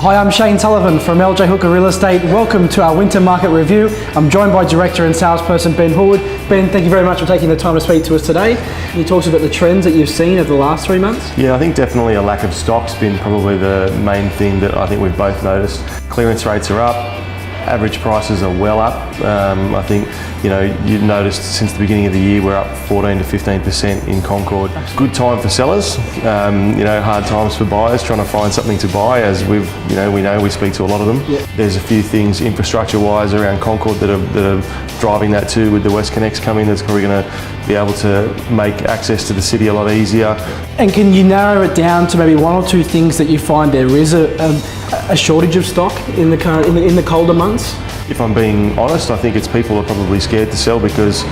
Hi, I'm Shane Sullivan from LJ Hooker Real Estate. Welcome to our winter market review. I'm joined by Director and Salesperson Ben Hood. Ben, thank you very much for taking the time to speak to us today. Can you talk to us about the trends that you've seen over the last 3 months? Yeah, I think definitely a lack of stock's been probably the main thing that I think we've both noticed. Clearance rates are up, average prices are well up. I think, you've noticed since the beginning of the year we're up 14 to 15% in Concord. Good time for sellers, hard times for buyers trying to find something to buy, as we speak to a lot of them. Yeah. There's a few things infrastructure-wise around Concord that are driving that too, with the West Connects coming. That's probably going to be able to make access to the city a lot easier. And can you narrow it down to maybe one or two things that you find there is a shortage of stock in the colder months? If I'm being honest, I think it's people are probably scared to sell because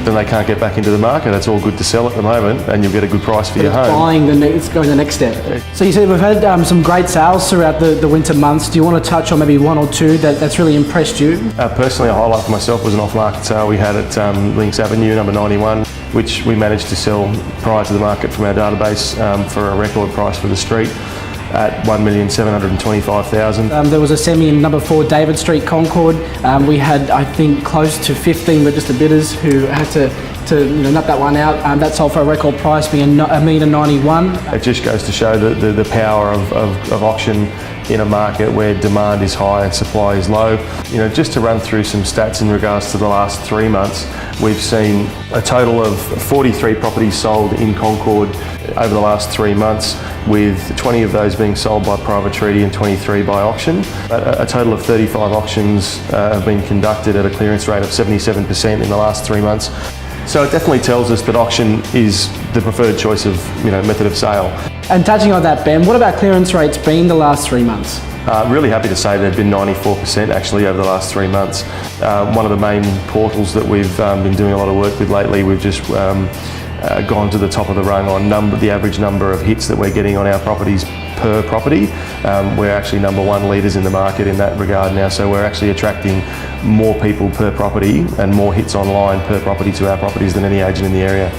then they can't get back into the market. It's all good to sell at the moment and you'll get a good price for your home. It's going the next step. So you said we've had some great sales throughout the winter months. Do you want to touch on maybe one or two that's really impressed you? Personally, a highlight for myself was an off-market sale we had at Links Avenue, number 91, which we managed to sell prior to the market from our database for a record price for the street at $1,725,000. There was a semi in number 4 David Street, Concord. We had, I think, close to 15 registered bidders who had to nut that one out. That sold for a record price being $1,091,000. It just goes to show the power of auction in a market where demand is high and supply is low. Just to run through some stats in regards to the last 3 months, we've seen a total of 43 properties sold in Concord over the last 3 months, with 20 of those being sold by private treaty and 23 by auction. A total of 35 auctions have been conducted at a clearance rate of 77% in the last 3 months. So it definitely tells us that auction is the preferred choice of method of sale. And touching on that, Ben, what about clearance rates been the last 3 months? Really happy to say they've been 94% actually over the last 3 months. One of the main portals that we've been doing a lot of work with lately, we've just gone to the top of the rung on the average number of hits that we're getting on our properties per property. We're actually number 1 leaders in the market in that regard now, so we're actually attracting more people per property and more hits online per property to our properties than any agent in the area.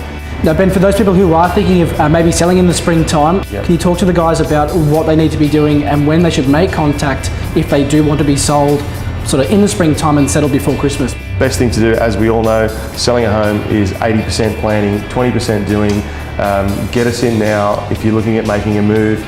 Now, Ben, for those people who are thinking of maybe selling in the springtime, Can you talk to the guys about what they need to be doing and when they should make contact if they do want to be sold sort of in the springtime and settled before Christmas? Best thing to do, as we all know, selling a home is 80% planning, 20% doing. Get us in now. If you're looking at making a move,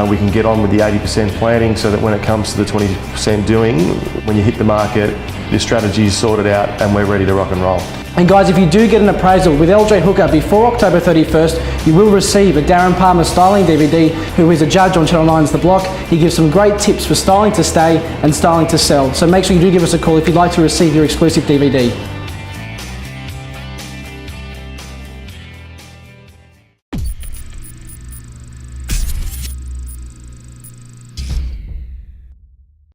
we can get on with the 80% planning so that when it comes to the 20% doing, when you hit the market, the strategy is sorted out and we're ready to rock and roll. And guys, if you do get an appraisal with LJ Hooker before October 31st, you will receive a Darren Palmer styling DVD, who is a judge on Channel 9's The Block. He gives some great tips for styling to stay and styling to sell. So make sure you do give us a call if you'd like to receive your exclusive DVD.